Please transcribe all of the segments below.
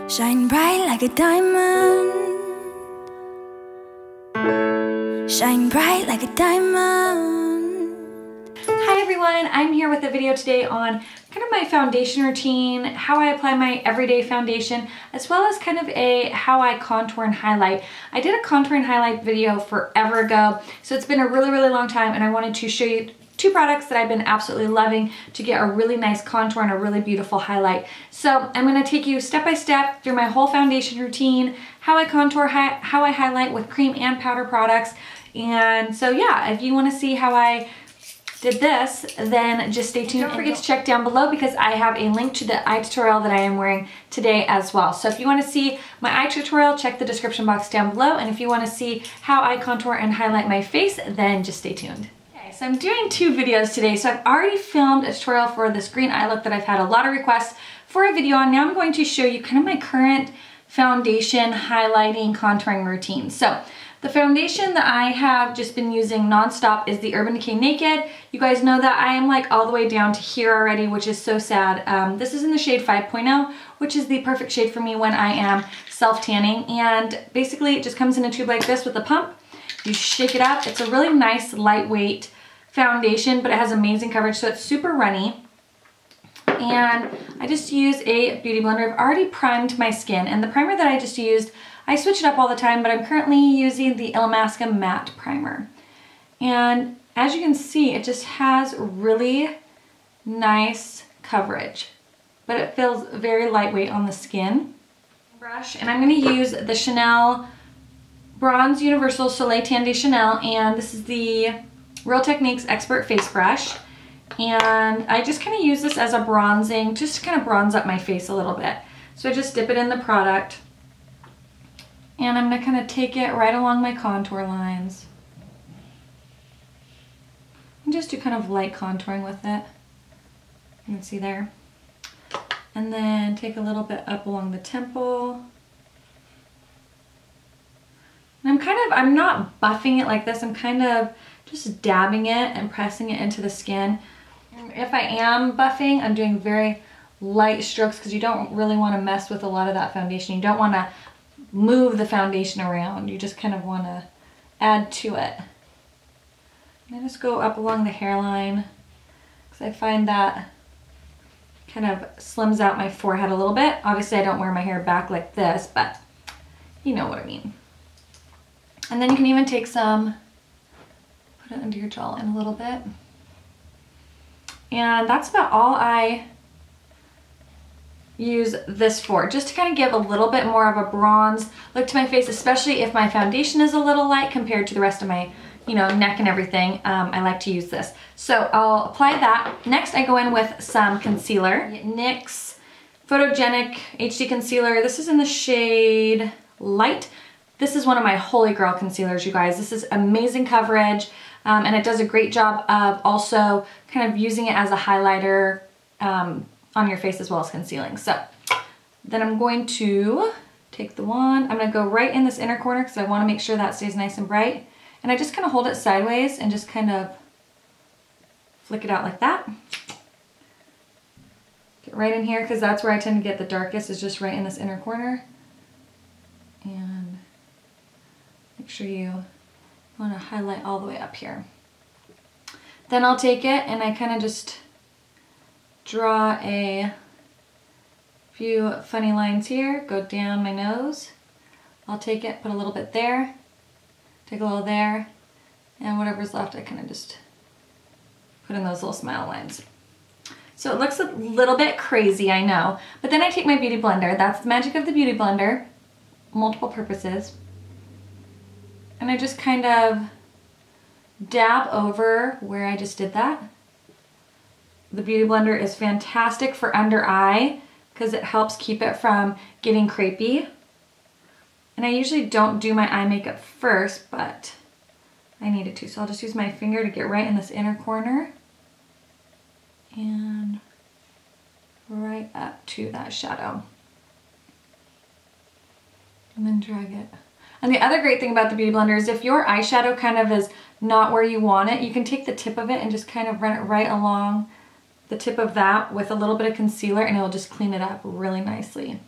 Shine bright like a diamond. Shine bright like a diamond. Hi everyone, I'm here with a video today on kind of my foundation routine, how I apply my everyday foundation, as well as kind of a how I contour and highlight. I did a contour and highlight video forever ago, so it's been a really long time, and I wanted to show you two products that I've been absolutely loving to get a really nice contour and a really beautiful highlight. So I'm going to take you step by step through my whole foundation routine, how I contour, how I highlight with cream and powder products. And so yeah, if you want to see how I did this, then just stay tuned. Don't forget to check down below because I have a link to the eye tutorial that I am wearing today as well. So if you want to see my eye tutorial, check the description box down below. And if you want to see how I contour and highlight my face, then just stay tuned. So I'm doing two videos today. So I've already filmed a tutorial for this green eye look that I've had a lot of requests for a video on. Now I'm going to show you kind of my current foundation highlighting contouring routine. So the foundation that I have just been using nonstop is the Urban Decay Naked. You guys know that I am like all the way down to here already, which is so sad. This is in the shade 5.0, which is the perfect shade for me when I am self-tanning. And basically it just comes in a tube like this with a pump. You shake it up. It's a really nice lightweight foundation, but it has amazing coverage, so it's super runny. And I just use a beauty blender. I've already primed my skin, and the primer that I just used, I switch it up all the time, but I'm currently using the Illamasqua Matte Primer. And as you can see, it just has really nice coverage, but it feels very lightweight on the skin. Brush, and I'm going to use the Chanel Bronze Universal Soleil Tan de Chanel, and this is the Real Techniques Expert Face Brush. And I just kind of use this as a bronzing, just to kind of bronze up my face a little bit. So I just dip it in the product, and I'm going to kind of take it right along my contour lines. And just do kind of light contouring with it. You can see there. And then take a little bit up along the temple. And I'm not buffing it like this. I'm kind of just dabbing it and pressing it into the skin. If I am buffing, I'm doing very light strokes because you don't really want to mess with a lot of that foundation. You don't want to move the foundation around. You just kind of want to add to it. And I just go up along the hairline because I find that kind of slims out my forehead a little bit. Obviously I don't wear my hair back like this, but you know what I mean. And then you can even take some, put it under your jawline a little bit. And that's about all I use this for, just to kind of give a little bit more of a bronze look to my face, especially if my foundation is a little light compared to the rest of my, you know, neck and everything. I like to use this. So I'll apply that. Next I go in with some concealer. NYX Photogenic HD Concealer. This is in the shade Light. This is one of my holy grail concealers, you guys. This is amazing coverage, and it does a great job of also kind of using it as a highlighter on your face as well as concealing. So then I'm going to take the wand. I'm going to go right in this inner corner because I want to make sure that stays nice and bright. And I just kind of hold it sideways and just kind of flick it out like that. Get right in here because that's where I tend to get the darkest, is just right in this inner corner. And make sure you want to highlight all the way up here. Then I'll take it and I kind of just draw a few funny lines here, go down my nose. I'll take it, put a little bit there, take a little there, and whatever's left I kind of just put in those little smile lines. So it looks a little bit crazy, I know, but then I take my beauty blender. That's the magic of the beauty blender, multiple purposes. And I just kind of dab over where I just did that. The Beauty Blender is fantastic for under eye because it helps keep it from getting crepey. And I usually don't do my eye makeup first, but I needed to. So I'll just use my finger to get right in this inner corner and right up to that shadow. And then drag it. And the other great thing about the Beauty Blender is if your eyeshadow kind of is not where you want it, you can take the tip of it and just kind of run it right along the tip of that with a little bit of concealer, and it'll just clean it up really nicely.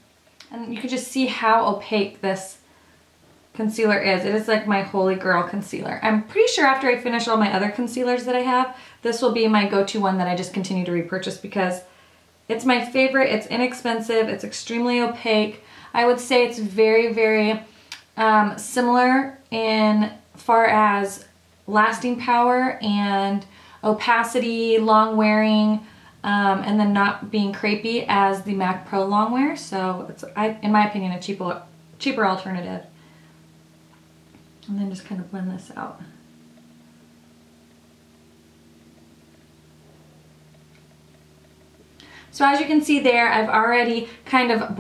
And you can just see how opaque this concealer is. It is like my holy grail concealer. I'm pretty sure after I finish all my other concealers that I have, this will be my go-to one that I just continue to repurchase because it's my favorite. It's inexpensive. It's extremely opaque. I would say it's very, very similar in far as lasting power and opacity, long wearing, and then not being crepey as the MAC Pro Longwear. So it's, in my opinion, a cheaper alternative. And then just kind of blend this out. So as you can see there, I've already kind of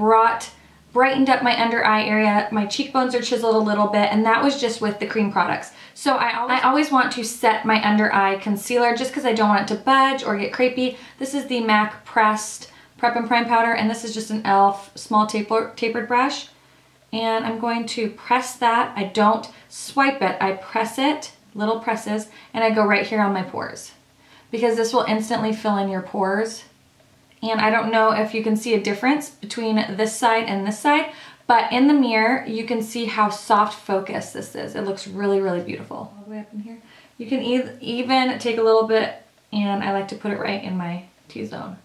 brightened up my under eye area. My cheekbones are chiseled a little bit, and that was just with the cream products. So I always want to set my under eye concealer just because I don't want it to budge or get crepey. This is the MAC Pressed Prep and Prime Powder, and this is just an e.l.f. small tapered brush. And I'm going to press that. I don't swipe it, I press it, little presses, and I go right here on my pores because this will instantly fill in your pores. And I don't know if you can see a difference between this side and this side, but in the mirror, you can see how soft focus this is. It looks really, really beautiful. All the way up in here. You can even take a little bit, and I like to put it right in my T-zone.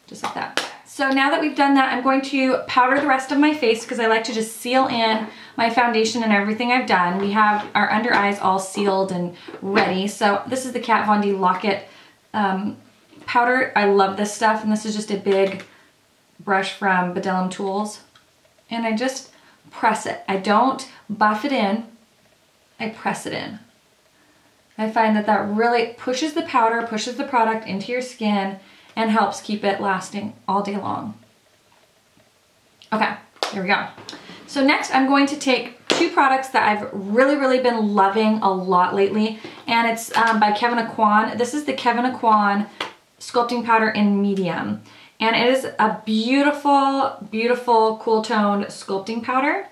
Just like that. So now that we've done that, I'm going to powder the rest of my face because I like to just seal in my foundation and everything I've done. We have our under eyes all sealed and ready. So this is the Kat Von D Lock-It powder. I love this stuff, and this is just a big brush from Bellami Tools. And I just press it. I don't buff it in, I press it in. I find that that really pushes the powder, pushes the product into your skin, and helps keep it lasting all day long. Okay, here we go. So next I'm going to take two products that I've really, really been loving a lot lately, and it's by Kevyn Aucoin. This is the Kevyn Aucoin Sculpting Powder in Medium, and it is a beautiful, beautiful, cool toned sculpting powder.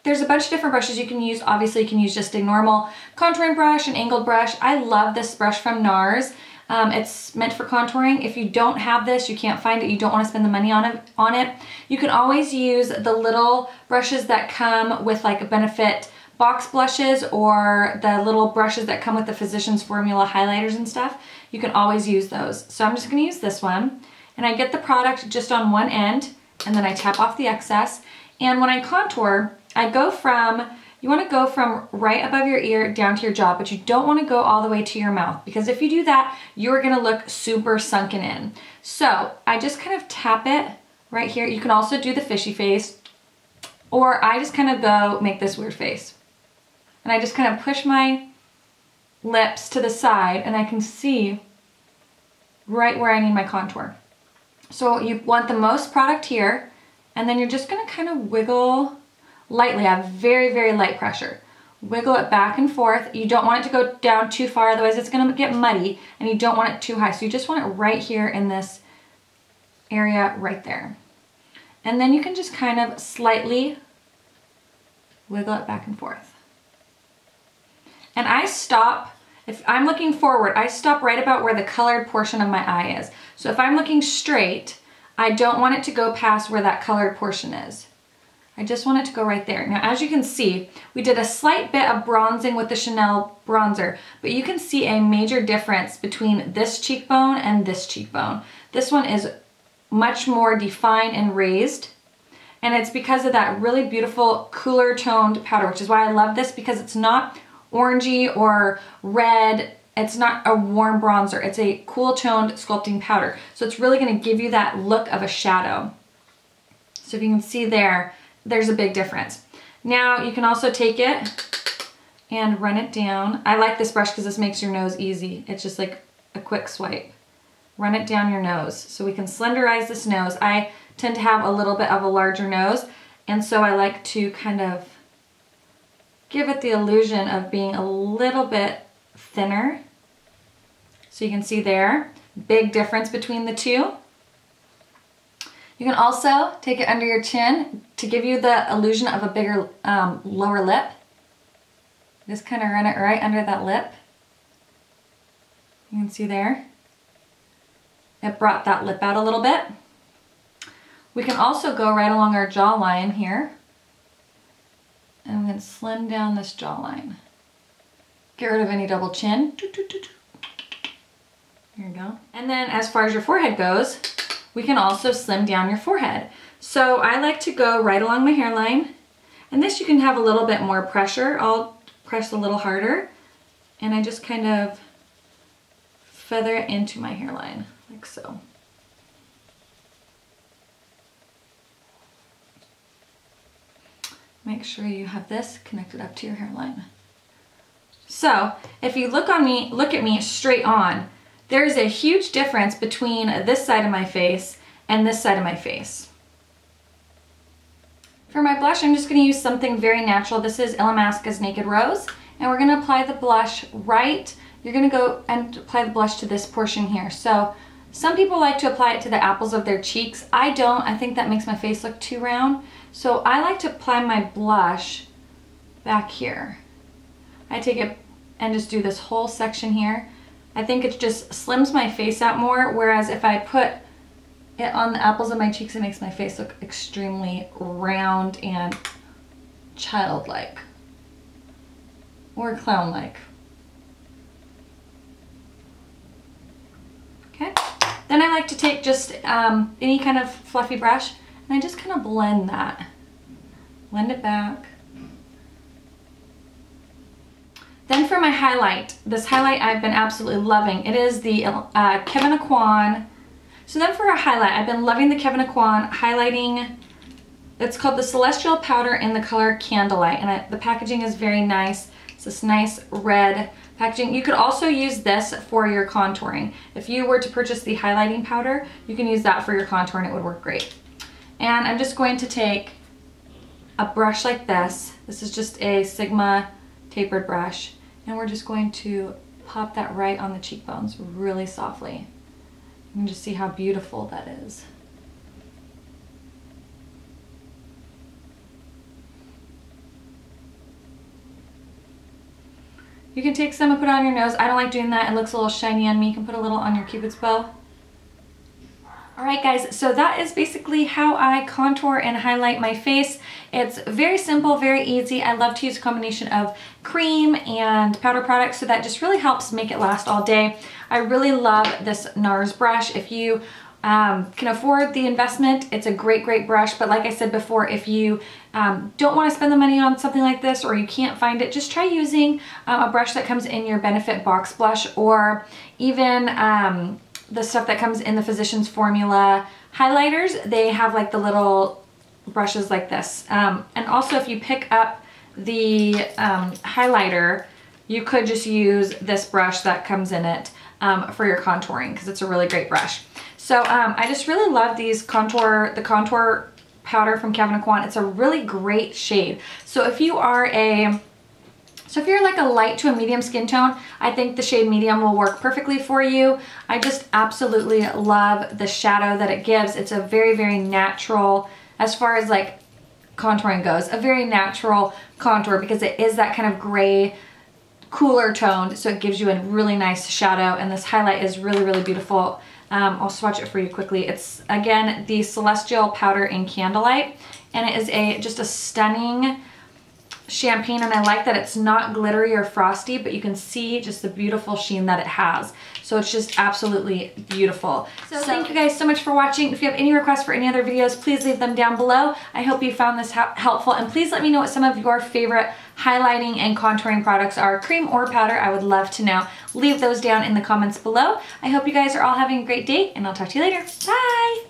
There's a bunch of different brushes you can use. Obviously you can use just a normal contouring brush, an angled brush. I love this brush from Nars. It's meant for contouring. If you don't have this, you can't find it, you don't want to spend the money on it, you can always use the little brushes that come with like Benefit box blushes or the little brushes that come with the Physicians Formula highlighters and stuff. You can always use those. So I'm just going to use this one, and I get the product just on one end, and then I tap off the excess. And when I contour, I go from, you want to go from right above your ear down to your jaw, but you don't want to go all the way to your mouth, because if you do that, you're going to look super sunken in. So I just kind of tap it right here. You can also do the fishy face, or I just kind of go make this weird face. And I just kind of push my lips to the side, and I can see right where I need my contour. So you want the most product here, and then you're just going to kind of wiggle lightly. I have very, very light pressure. Wiggle it back and forth. You don't want it to go down too far, otherwise it's going to get muddy, and you don't want it too high. So you just want it right here in this area right there. And then you can just kind of slightly wiggle it back and forth. And I stop, if I'm looking forward, I stop right about where the colored portion of my eye is. So if I'm looking straight, I don't want it to go past where that colored portion is. I just want it to go right there. Now, as you can see, we did a slight bit of bronzing with the Chanel bronzer, but you can see a major difference between this cheekbone and this cheekbone. This one is much more defined and raised, and it's because of that really beautiful cooler toned powder, which is why I love this, because it's not orangey or red. It's not a warm bronzer. It's a cool toned sculpting powder. So it's really going to give you that look of a shadow. So if you can see there, there's a big difference. Now you can also take it and run it down. I like this brush because this makes your nose easy. It's just like a quick swipe. Run it down your nose. So we can slenderize this nose. I tend to have a little bit of a larger nose, and so I like to kind of give it the illusion of being a little bit thinner. So you can see there, big difference between the two. You can also take it under your chin to give you the illusion of a bigger lower lip. Just kind of run it right under that lip. You can see there. It brought that lip out a little bit. We can also go right along our jawline here. And I'm going to slim down this jawline. Get rid of any double chin. Here you go. And then as far as your forehead goes, we can also slim down your forehead. So I like to go right along my hairline. And this you can have a little bit more pressure. I'll press a little harder. And I just kind of feather it into my hairline, like so. Make sure you have this connected up to your hairline. So if you look at me straight on, there's a huge difference between this side of my face and this side of my face. For my blush, I'm just going to use something very natural. This is Illamasquu's Naked Rose, and we're going to apply the blush right. You're going to go and apply the blush to this portion here. So some people like to apply it to the apples of their cheeks. I don't. I think that makes my face look too round. So I like to apply my blush back here. I take it and just do this whole section here. I think it just slims my face out more, whereas if I put it on the apples of my cheeks, it makes my face look extremely round and childlike or clown-like. Okay, then I like to take just any kind of fluffy brush and I just kind of blend that. Blend it back. Then for my highlight, this highlight I've been absolutely loving. It is the Kevyn Aucoin. So then for a highlight, I've been loving the Kevyn Aucoin highlighting. It's called the Celestial Powder in the color Candlelight, and the packaging is very nice. It's this nice red packaging. You could also use this for your contouring. If you were to purchase the highlighting powder, you can use that for your contour and it would work great. And I'm just going to take a brush like this. This is just a Sigma tapered brush. And we're just going to pop that right on the cheekbones really softly. You can just see how beautiful that is. You can take some and put it on your nose. I don't like doing that. It looks a little shiny on me. You can put a little on your Cupid's bow. Alright guys, so that is basically how I contour and highlight my face. It's very simple, very easy. I love to use a combination of cream and powder products, so that just really helps make it last all day. I really love this Nars brush. If you can afford the investment, it's a great brush, but like I said before, if you don't want to spend the money on something like this or you can't find it, just try using a brush that comes in your Benefit box blush, or even the stuff that comes in the Physicians Formula highlighters. They have like the little brushes like this. And also if you pick up the highlighter, you could just use this brush that comes in it for your contouring, because it's a really great brush. So I just really love these the contour powder from Kevyn Aucoin. It's a really great shade. So if you are So if you're like a light to a medium skin tone, I think the shade medium will work perfectly for you. I just absolutely love the shadow that it gives. It's a very natural, as far as like contouring goes, a very natural contour, because it is that kind of gray, cooler toned, so it gives you a really nice shadow, and this highlight is really beautiful. I'll swatch it for you quickly. It's, again, the Celestial Powder in Candlelight, and it is just a stunning champagne, and I like that it's not glittery or frosty, but you can see just the beautiful sheen that it has. So it's just absolutely beautiful. So thank you guys so much for watching. If you have any requests for any other videos, please leave them down below. I hope you found this helpful, and please let me know what some of your favorite highlighting and contouring products are, cream or powder. I would love to know. Leave those down in the comments below. I hope you guys are all having a great day, and I'll talk to you later. Bye!